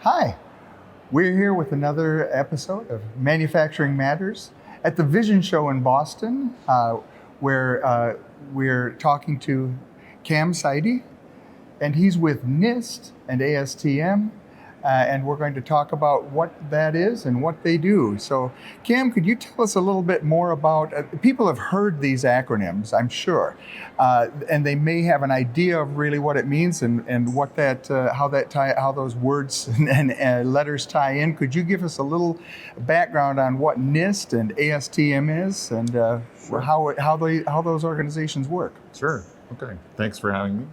Hi, we're here with another episode of Manufacturing Matters at the Vision Show in Boston, where we're talking to Kamel Saidi, and he's with NIST and ASTM, and we're going to talk about what that is and what they do. So, Cam, could you tell us a little bit more about? People have heard these acronyms, I'm sure, and they may have an idea of really what it means and what that, how those words and letters tie in. Could you give us a little background on what NIST and ASTM is and Sure. how those organizations work? Sure. Okay. Thanks for having me.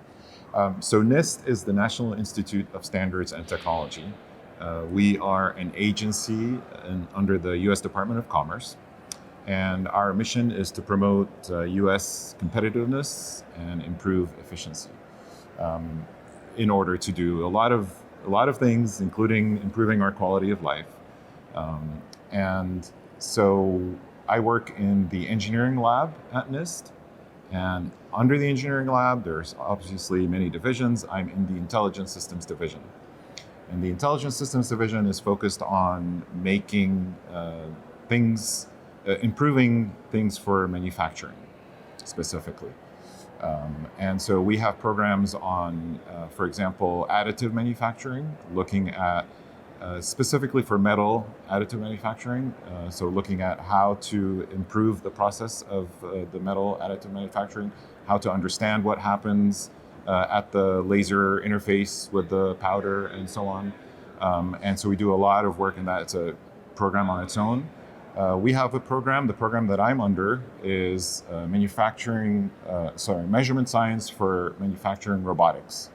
So NIST is the National Institute of Standards and Technology. We are an agency under the U.S. Department of Commerce, and our mission is to promote U.S. competitiveness and improve efficiency in order to do a lot of things, including improving our quality of life. And so I work in the engineering lab at NIST. And under the engineering lab, there's obviously many divisions. I'm in the Intelligence Systems Division. And the Intelligence Systems Division is focused on making improving things for manufacturing, specifically. And so we have programs on, for example, additive manufacturing, looking at specifically for metal additive manufacturing, so looking at how to improve the process of the metal additive manufacturing, how to understand what happens at the laser interface with the powder and so on. And so we do a lot of work in that. It's a program on its own. We have a program, the program that I'm under is measurement science for manufacturing robotics.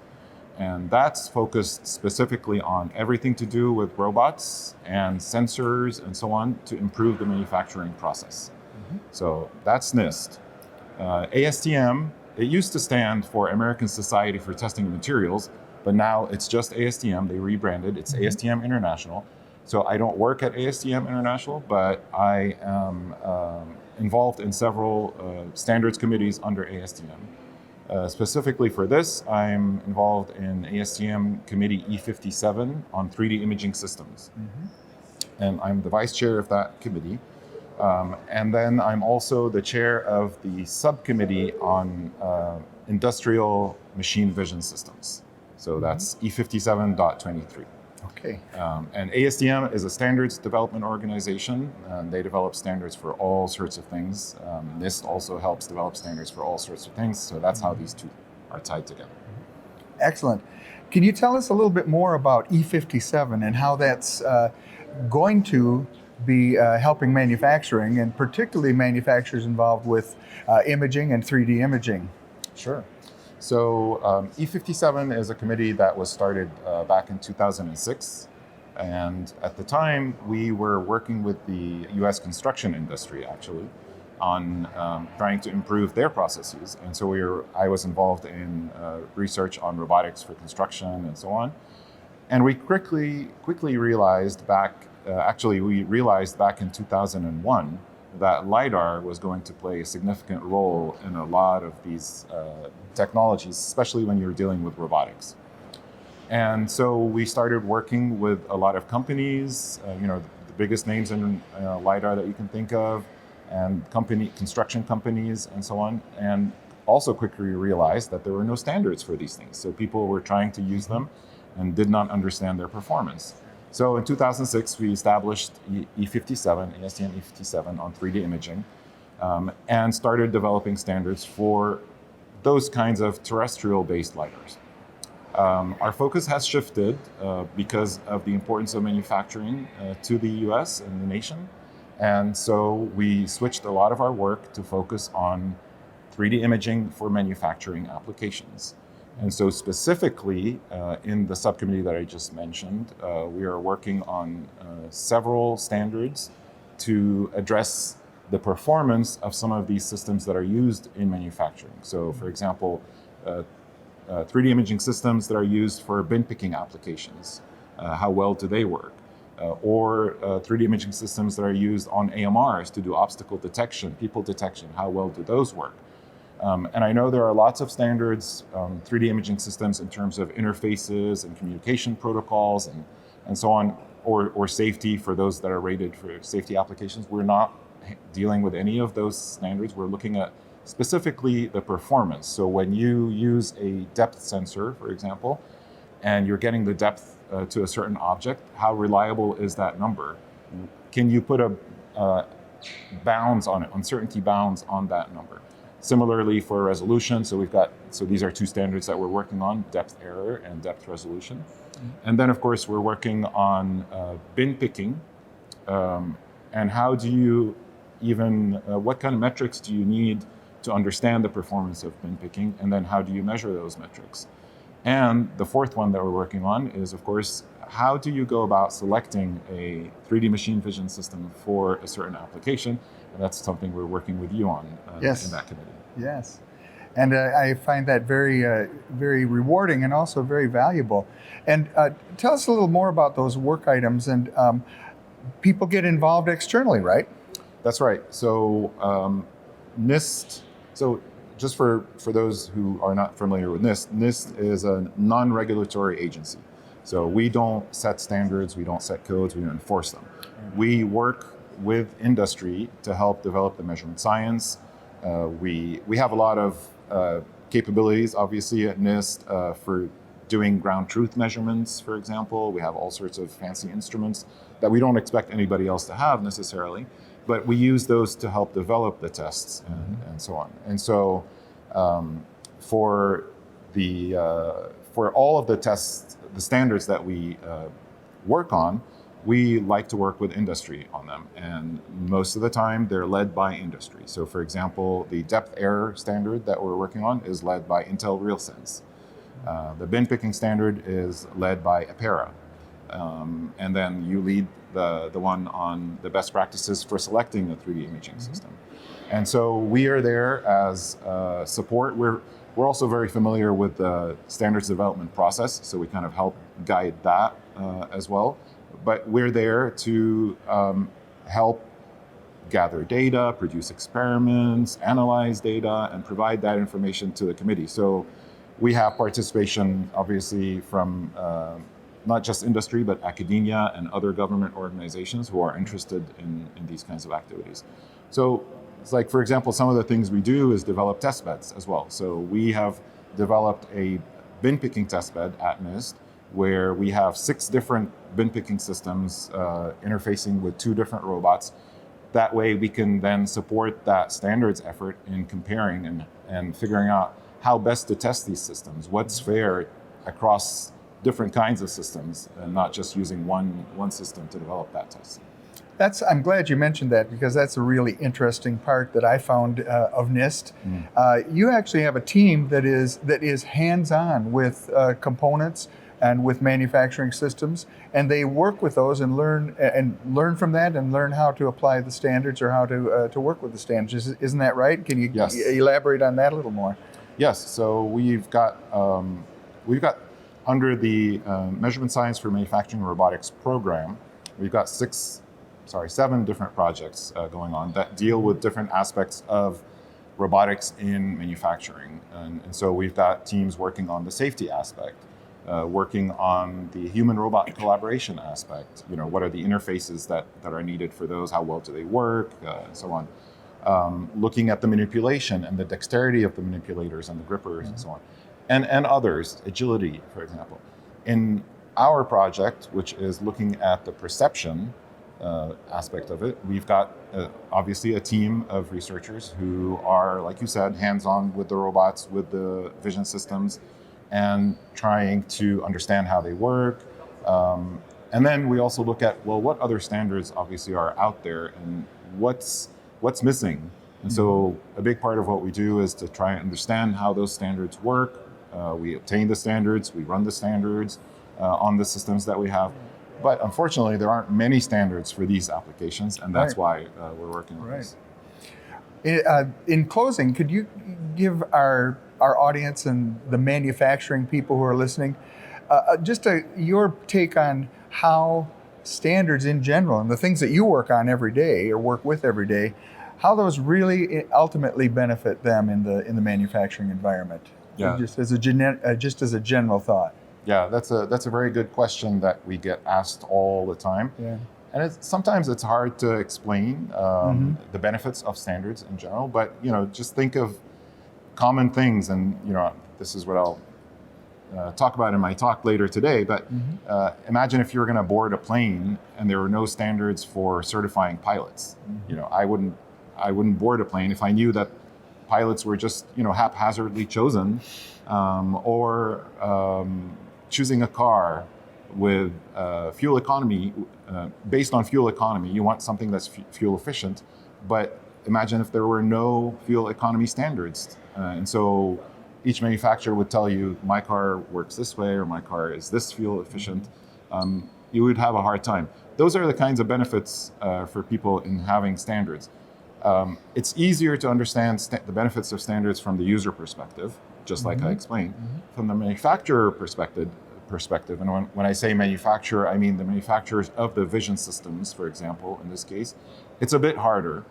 And that's focused specifically on everything to do with robots and sensors and so on to improve the manufacturing process. Mm-hmm. So that's NIST. ASTM, it used to stand for American Society for Testing of Materials, but now it's just ASTM. They rebranded. It's ASTM International. So I don't work at ASTM International, but I am involved in several standards committees under ASTM. Specifically for this, I'm involved in ASTM Committee E57 on 3D imaging systems. Mm-hmm. And I'm the vice chair of that committee. And then I'm also the chair of the subcommittee on industrial machine vision systems. So that's E57.23. Okay. And ASTM is a standards development organization. They develop standards for all sorts of things. NIST also helps develop standards for all sorts of things. So that's how these two are tied together. Excellent. Can you tell us a little bit more about E57 and how that's going to be helping manufacturing, and particularly manufacturers involved with imaging and 3D imaging? Sure. So E57 is a committee that was started back in 2006. And at the time, we were working with the US construction industry, actually, on trying to improve their processes. And so I was involved in research on robotics for construction and so on. And we quickly realized we realized back in 2001 that LiDAR was going to play a significant role in a lot of these technologies, especially when you're dealing with robotics. And so we started working with a lot of companies, the biggest names in LiDAR that you can think of, and construction companies and so on. And also quickly realized that there were no standards for these things. So people were trying to use them and did not understand their performance. So in 2006, we established E57, ASTM E57 on 3D imaging, and started developing standards for those kinds of terrestrial-based LiDARs. Our focus has shifted because of the importance of manufacturing to the US and the nation. And so we switched a lot of our work to focus on 3D imaging for manufacturing applications. And so specifically in the subcommittee that I just mentioned, we are working on several standards to address the performance of some of these systems that are used in manufacturing. So for example, 3D imaging systems that are used for bin picking applications, how well do they work? Or 3D imaging systems that are used on AMRs to do obstacle detection, people detection, how well do those work? And I know there are lots of standards, 3D imaging systems in terms of interfaces and communication protocols and and so on, or safety for those that are rated for safety applications. We're not dealing with any of those standards. We're looking at specifically the performance. So when you use a depth sensor, for example, and you're getting the depth to a certain object, how reliable is that number? Can you put a bounds on it, uncertainty bounds on that number? Similarly for resolution, so these are two standards that we're working on, depth error and depth resolution. And then of course we're working on bin picking, and how do you what kind of metrics do you need to understand the performance of bin picking, and then how do you measure those metrics? And the fourth one that we're working on is, of course, how do you go about selecting a 3D machine vision system for a certain application? And that's something we're working with you on Yes. in that committee. Yes. And I find that very, very rewarding and also very valuable. And tell us a little more about those work items. And people get involved externally, right? That's right. So NIST, so just for those who are not familiar with NIST, NIST is a non-regulatory agency. So we don't set standards, we don't set codes, we don't enforce them. We work with industry to help develop the measurement science. We have a lot of capabilities, obviously, at NIST for doing ground truth measurements, for example. We have all sorts of fancy instruments that we don't expect anybody else to have necessarily, but we use those to help develop the tests and so on. And so for all of the tests, the standards that we work on, we like to work with industry on them. And most of the time, they're led by industry. So for example, the depth error standard that we're working on is led by Intel RealSense. The bin picking standard is led by Apera. And then you lead the one on the best practices for selecting a 3D imaging system. And so we are there as support. We're also very familiar with the standards development process, so we kind of help guide that as well. But we're there to help gather data, produce experiments, analyze data, and provide that information to the committee. So we have participation, obviously, from not just industry, but academia and other government organizations who are interested in these kinds of activities. So it's like, for example, some of the things we do is develop test beds as well. So we have developed a bin picking test bed at NIST where we have 6 different bin picking systems interfacing with 2 different robots. That way we can then support that standards effort in comparing and figuring out how best to test these systems, what's fair across different kinds of systems, and not just using one system to develop that test. I'm glad you mentioned that, because that's a really interesting part that I found of NIST. You actually have a team that is hands-on with components and with manufacturing systems, and they work with those and learn from that and learn how to apply the standards or how to work with the standards. Isn't that right? Can you Yes. elaborate on that a little more? Yes. So we've got under the Measurement Science for Manufacturing and Robotics program, we've got 7 different projects going on that deal with different aspects of robotics in manufacturing. And so we've got teams working on the safety aspect, working on the human-robot collaboration aspect. You know, what are the interfaces that are needed for those? How well do they work? And so on. Looking at the manipulation and the dexterity of the manipulators and the grippers and so on. And others, agility, for example. In our project, which is looking at the perception aspect of it, we've got obviously a team of researchers who are, like you said, hands-on with the robots, with the vision systems, and trying to understand how they work. And then we also look at, well, what other standards obviously are out there and what's missing. And so a big part of what we do is to try and understand how those standards work. We obtain the standards, we run the standards on the systems that we have. But unfortunately, there aren't many standards for these applications, and that's why we're working on this. In closing, could you give our audience and the manufacturing people who are listening just your take on how standards in general and the things that you work on every day or work with every day, how those really ultimately benefit them in the manufacturing environment? Yeah. Just as a general thought. Yeah, that's a very good question that we get asked all the time. Yeah. And sometimes it's hard to explain the benefits of standards in general, but just think of common things, and this is what I'll talk about in my talk later today. But imagine if you were going to board a plane and there were no standards for certifying pilots. I wouldn't board a plane if I knew that pilots were just haphazardly chosen, or choosing a car with fuel economy, based on fuel economy. You want something that's fuel efficient, but imagine if there were no fuel economy standards. And so each manufacturer would tell you, my car works this way, or my car is this fuel efficient. You would have a hard time. Those are the kinds of benefits for people in having standards. It's easier to understand the benefits of standards from the user perspective, just like I explained. From the manufacturer perspective, and when I say manufacturer, I mean the manufacturers of the vision systems, for example, in this case, it's a bit harder,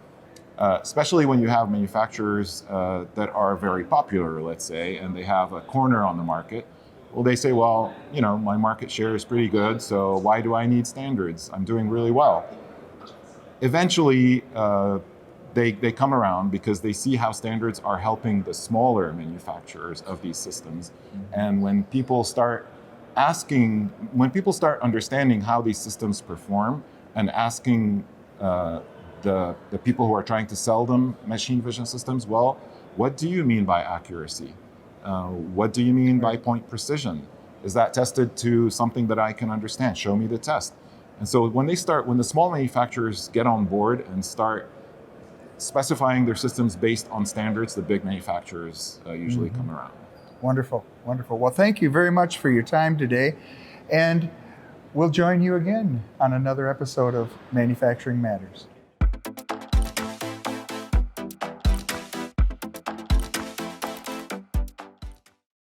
especially when you have manufacturers that are very popular, let's say, and they have a corner on the market. Well, they say, well, my market share is pretty good, so why do I need standards? I'm doing really well. Eventually, they come around because they see how standards are helping the smaller manufacturers of these systems. And when people start understanding how these systems perform, and asking the people who are trying to sell them machine vision systems, well, what do you mean by accuracy? What do you mean by point precision? Is that tested to something that I can understand? Show me the test. And so when the small manufacturers get on board and start specifying their systems based on standards, the big manufacturers usually come around. Wonderful, wonderful. Well, thank you very much for your time today. And we'll join you again on another episode of Manufacturing Matters.